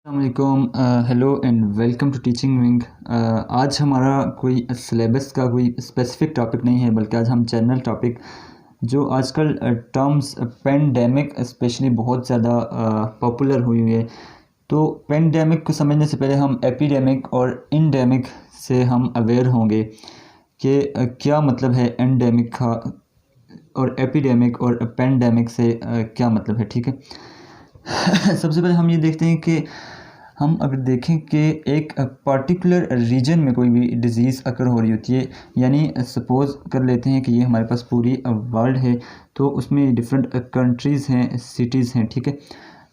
अस्सलामुअलैकुम, hello and welcome to teaching wing. आज हमारा कोई सिलेबस का कोई स्पेसिफिक टॉपिक नहीं है, बल्कि आज हम जनरल टॉपिक जो आजकल टर्म्स पेंडेमिक स्पेशली बहुत ज़्यादा पॉपुलर हुई हुई है। तो पेंडेमिक को समझने से पहले हम एपिडेमिक और इंडेमिक से हम अवेयर होंगे कि क्या मतलब है एंडेमिक का और एपिडेमिक और पेंडेमिक से क्या मतलब है। ठीक है, सबसे पहले हम ये देखते हैं कि हम अगर देखें कि एक पर्टिकुलर रीजन में कोई भी डिज़ीज़ अकर हो रही होती है, यानी सपोज़ कर लेते हैं कि ये हमारे पास पूरी वर्ल्ड है, तो उसमें डिफरेंट कंट्रीज़ हैं, सिटीज़ हैं। ठीक है,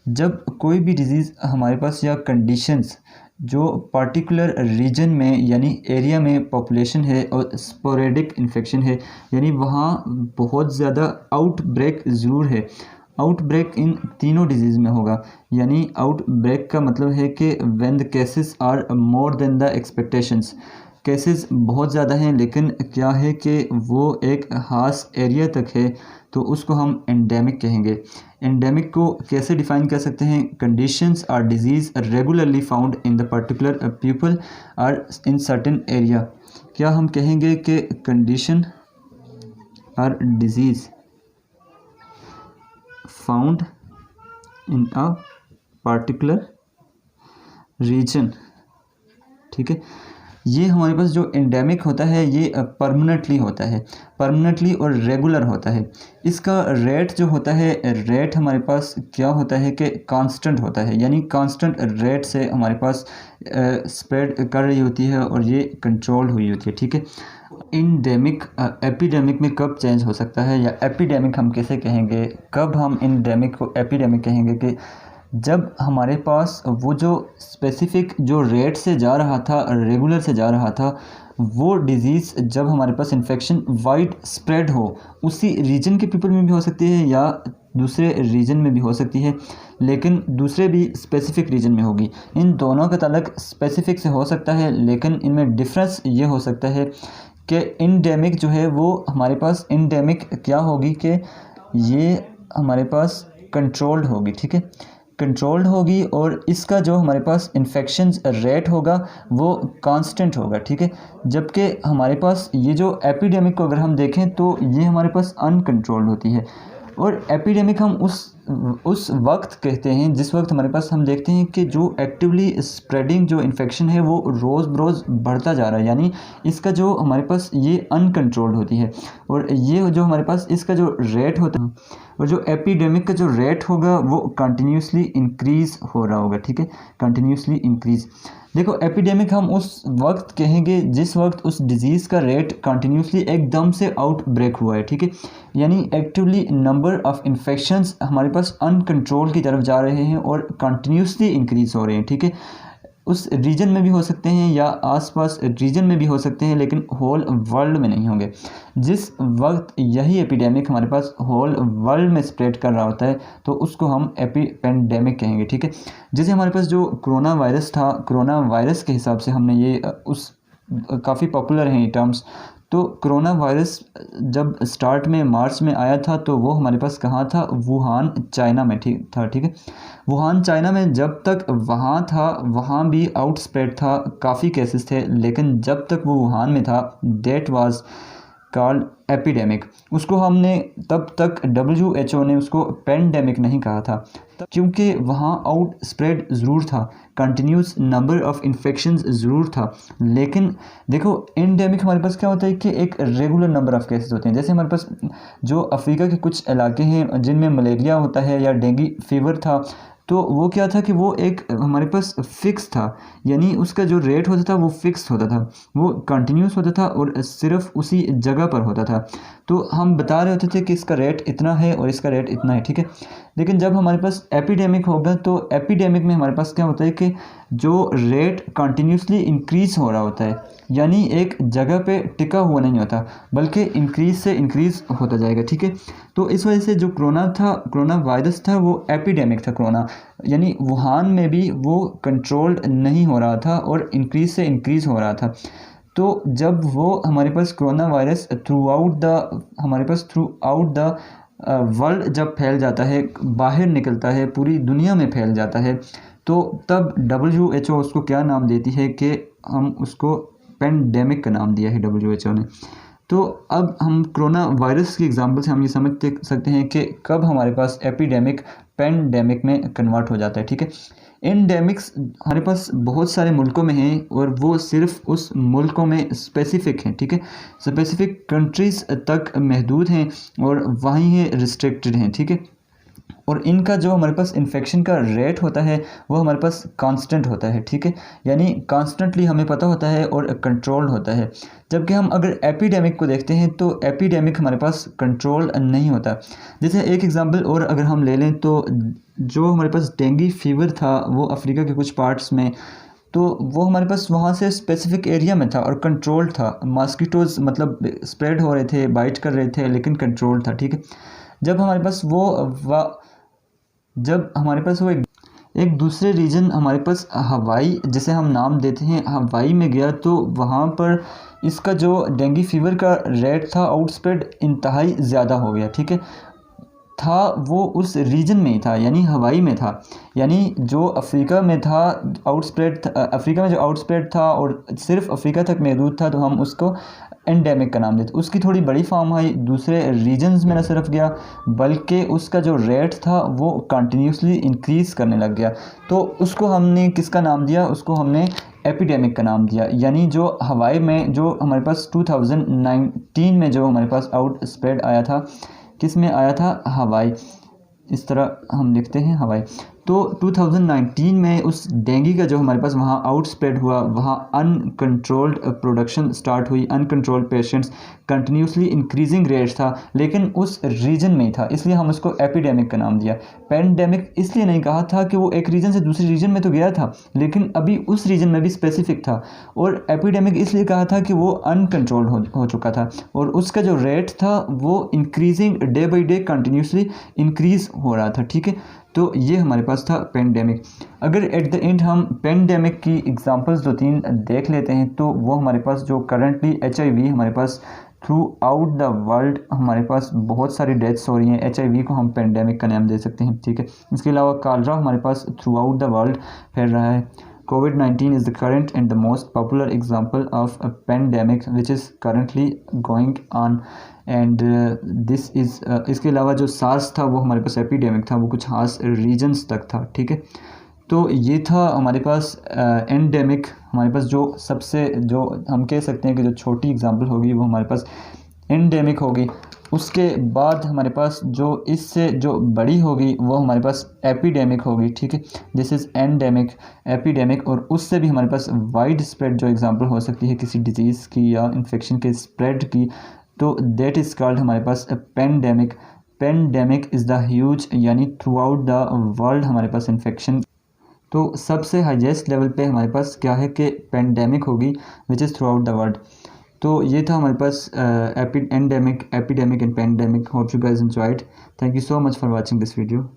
जब कोई भी डिज़ीज़ हमारे पास या कंडीशंस जो पर्टिकुलर रीजन में यानी एरिया में पॉपुलेशन है और स्पोरेडिक इन्फेक्शन है, यानी वहाँ बहुत ज़्यादा आउटब्रेक ज़रूर है। आउटब्रेक इन तीनों डिजीज़ में होगा, यानी आउटब्रेक का मतलब है कि when the cases are more than the expectations. Cases बहुत ज़्यादा हैं, लेकिन क्या है कि वो एक ख़ास एरिया तक है, तो उसको हम एंडेमिक कहेंगे। एंडेमिक को कैसे डिफ़ाइन कर सकते हैं? Conditions or disease regularly found in the particular people or in certain area. क्या हम कहेंगे कि condition or disease found in a particular region. ठीक है, ये हमारे पास जो एंडेमिक होता है ये परमानेंटली होता है, परमानेंटली और रेगुलर होता है। इसका रेट जो होता है, रेट हमारे पास क्या होता है कि कांस्टेंट होता है, यानी कांस्टेंट रेट से हमारे पास स्प्रेड कर रही होती है और ये कंट्रोल हुई होती है। ठीक है, इंडेमिक एपिडेमिक में कब चेंज हो सकता है, या एपिडेमिक हम कैसे कहेंगे, कब हम इंडेमिक को एपिडेमिक कहेंगे? कि जब हमारे पास वो जो स्पेसिफिक जो रेट से जा रहा था, रेगुलर से जा रहा था, वो डिज़ीज़ जब हमारे पास इन्फेक्शन वाइड स्प्रेड हो, उसी रीजन के पीपल में भी हो सकती है या दूसरे रीजन में भी हो सकती है, लेकिन दूसरे भी स्पेसिफिक रीजन में होगी। इन दोनों का ताल्लुक स्पेसिफिक से हो सकता है, लेकिन इनमें डिफरेंस ये हो सकता है कि इंडेमिक जो है वो हमारे पास इंडेमिक क्या होगी कि ये हमारे पास कंट्रोल्ड होगी। ठीक है, कंट्रोल्ड होगी और इसका जो हमारे पास इन्फेक्शंस रेट होगा वो कांस्टेंट होगा। ठीक है, जबकि हमारे पास ये जो एपिडेमिक को अगर हम देखें तो ये हमारे पास अनकंट्रोल्ड होती है। और एपिडेमिक हम उस वक्त कहते हैं जिस वक्त हमारे पास हम देखते हैं कि जो एक्टिवली स्प्रेडिंग जो इन्फेक्शन है वो रोज़ बरोज़ बढ़ता जा रहा है, यानी इसका जो हमारे पास ये अनकंट्रोल्ड होती है। और ये जो हमारे पास इसका जो रेट होता है, और जो एपिडेमिक का जो रेट होगा वो कंटिन्यूसली इंक्रीज़ हो रहा होगा। ठीक है, कंटिन्यूसली इंक्रीज़। देखो, एपिडेमिक हम उस वक्त कहेंगे जिस वक्त उस डिज़ीज़ का रेट कंटिन्यूसली एकदम से आउटब्रेक हुआ है। ठीक है, यानी एक्टिवली नंबर ऑफ़ इन्फेक्शंस हमारे पास अनकंट्रोल की तरफ जा रहे हैं और कंटिन्यूसली इंक्रीज़ हो रहे हैं। ठीक है, उस रीजन में भी हो सकते हैं या आसपास रीजन में भी हो सकते हैं, लेकिन होल वर्ल्ड में नहीं होंगे। जिस वक्त यही एपिडेमिक हमारे पास होल वर्ल्ड में स्प्रेड कर रहा होता है तो उसको हम पेंडेमिक कहेंगे। ठीक है, जैसे हमारे पास जो कोरोना वायरस था, कोरोना वायरस के हिसाब से हमने ये उस काफ़ी पॉपुलर हैं ये टर्म्स। तो कोरोना वायरस जब स्टार्ट में मार्च में आया था तो वो हमारे पास कहाँ था? वुहान चाइना में ठीक था। ठीक है, वुहान चाइना में जब तक वहाँ था वहाँ भी आउट स्प्रेड था, काफ़ी केसेस थे, लेकिन जब तक वो वुहान में था डेट वाज कॉल्ड एपिडेमिक। उसको हमने तब तक WHO ने उसको पेंडेमिक नहीं कहा था, क्योंकि वहाँ आउट स्प्रेड ज़रूर था, कंटिन्यूस नंबर ऑफ़ इन्फेक्शंस ज़रूर था। लेकिन देखो, एंडेमिक हमारे पास क्या होता है कि एक रेगुलर नंबर ऑफ़ केसेस होते हैं। जैसे हमारे पास जो अफ्रीका के कुछ इलाके हैं जिनमें मलेरिया होता है या डेंगू फीवर था, तो वो क्या था कि वो एक हमारे पास फ़िक्स था, यानी उसका जो रेट होता था वो फ़िक्स होता था, वो कंटिन्यूस होता था और सिर्फ उसी जगह पर होता था। तो हम बता रहे होते थे कि इसका रेट इतना है और इसका रेट इतना है। ठीक है, लेकिन जब हमारे पास एपिडेमिक होगा तो एपिडेमिक में हमारे पास क्या होता है कि जो रेट कंटिन्यूसली इंक्रीज़ हो रहा होता है, यानी एक जगह पे टिका हुआ नहीं होता, बल्कि इंक्रीज़ से इंक्रीज़ होता जाएगा। ठीक है, तो इस वजह से जो कोरोना वायरस था वो एपिडेमिक था कोरोना, यानी वुहान में भी वो कंट्रोल्ड नहीं हो रहा था और इंक्रीज़ से इंक्रीज़ हो रहा था। तो जब वो हमारे पास coronavirus throughout the world जब फैल जाता है, बाहर निकलता है, पूरी दुनिया में फैल जाता है, तो तब WHO उसको क्या नाम देती है कि हम उसको पेंडेमिक का नाम दिया है WHO ने। तो अब हम कोरोना वायरस की एग्जांपल से हम ये समझ सकते हैं कि कब हमारे पास एपिडेमिक पेंडेमिक में कन्वर्ट हो जाता है, ठीक है। एंडेमिक्स हमारे पास बहुत सारे मुल्कों में हैं और वो सिर्फ उस मुल्कों में स्पेसिफ़िक हैं, ठीक है, स्पेसिफ़िक कंट्रीज़ तक महदूद हैं और वहीं है रिस्ट्रिक्टेड हैं, ठीक है। और इनका जो हमारे पास इन्फेक्शन का रेट होता है वो हमारे पास कांस्टेंट होता है, ठीक है, यानी कांस्टेंटली हमें पता होता है और कंट्रोल्ड होता है। जबकि हम अगर एपिडेमिक को देखते हैं तो एपिडेमिक हमारे पास कंट्रोल नहीं होता। जैसे एक एग्जांपल और अगर हम ले लें तो जो हमारे पास डेंगू फीवर था वो अफ्रीका के कुछ पार्ट्स में, तो वो हमारे पास वहाँ से स्पेसिफिक एरिया में था और कंट्रोल्ड था। मॉस्किटोज़ मतलब स्प्रेड हो रहे थे, बाइट कर रहे थे, लेकिन कंट्रोल्ड था, ठीक है। जब हमारे पास वो एक दूसरे रीजन हमारे पास हवाई, जैसे हम नाम देते हैं, हवाई में गया तो वहाँ पर इसका जो डेंगू फीवर का रेट था आउटस्प्रेड इंतहाई ज़्यादा हो गया, ठीक है। था वो उस रीजन में ही था, यानी हवाई में था, यानी जो अफ्रीका में था आउटस्प्रेड, अफ्रीका में जो आउटस्प्रेड था और सिर्फ अफ्रीका तक महदूद था, तो हम उसको एंडेमिक का नाम देते। उसकी थोड़ी बड़ी फॉर्म आई, दूसरे रीजन्स में न सिर्फ गया बल्कि उसका जो रेट था वो कंटिन्यूसली इंक्रीज़ करने लग गया, तो उसको हमने किसका नाम दिया, उसको हमने एपिडेमिक का नाम दिया। यानी जो हवाई में जो हमारे पास 2019 में जो हमारे पास आउट स्प्रेड आया था, किस में आया था, हवाई, इस तरह हम लिखते हैं हवाई। तो 2019 में उस डेंगू का जो हमारे पास वहाँ आउट स्प्रेड हुआ, वहाँ अनकंट्रोल्ड प्रोडक्शन स्टार्ट हुई, uncontrolled patients, continuously increasing rate था, लेकिन उस रीजन में ही था, इसलिए हम उसको एपिडेमिक का नाम दिया। पेंडेमिक इसलिए नहीं कहा था कि वो एक रीजन से दूसरे रीजन में तो गया था, लेकिन अभी उस रीजन में भी स्पेसिफिक था। और एपिडेमिक इसलिए कहा था कि वो अनकंट्रोल्ड हो चुका था और उसका जो रेट था वो increasing day by day continuously increase हो रहा था, ठीक है। तो ये हमारे पास था पेंडेमिक। अगर एट द एंड हम पेंडेमिक की एग्जांपल्स 2-3 देख लेते हैं तो वो हमारे पास जो करंटली HIV हमारे pass through out the world हमारे पास बहुत सारी डेथ्स हो रही हैं, HIV को हम पेंडेमिक का नाम दे सकते हैं, ठीक है। इसके अलावा कॉलरा हमारे pass through out the world फैल रहा है। COVID-19 is the current and the most popular example of a pandemic which is currently going on and this is इसके अलावा जो सार्स था वो हमारे पास एपिडेमिक था, वो कुछ खास रीजन्स तक था, ठीक है। तो ये था हमारे पास एंडेमिक। हमारे पास जो सबसे जो हम कह सकते हैं कि जो छोटी एग्जांपल होगी वो हमारे पास एंडेमिक होगी। उसके बाद हमारे पास जो इससे जो बड़ी होगी वो हमारे पास एपिडेमिक होगी, ठीक है। This is endemic, epidemic. और उससे भी हमारे पास वाइड स्प्रेड जो एग्जांपल हो सकती है किसी डिजीज़ की या इन्फेक्शन के स्प्रेड की, तो दैट इज़ कॉल्ड हमारे पास pandemic. Pandemic is the huge, यानी थ्रू आउट द वर्ल्ड हमारे पास इन्फेक्शन। तो सबसे हाईएस्ट लेवल पे हमारे पास क्या है कि पेंडेमिक होगी which is throughout the world. तो ये था हमारे पास epidemic and pandemic. Hope you guys enjoyed. Thank you so much for watching this video.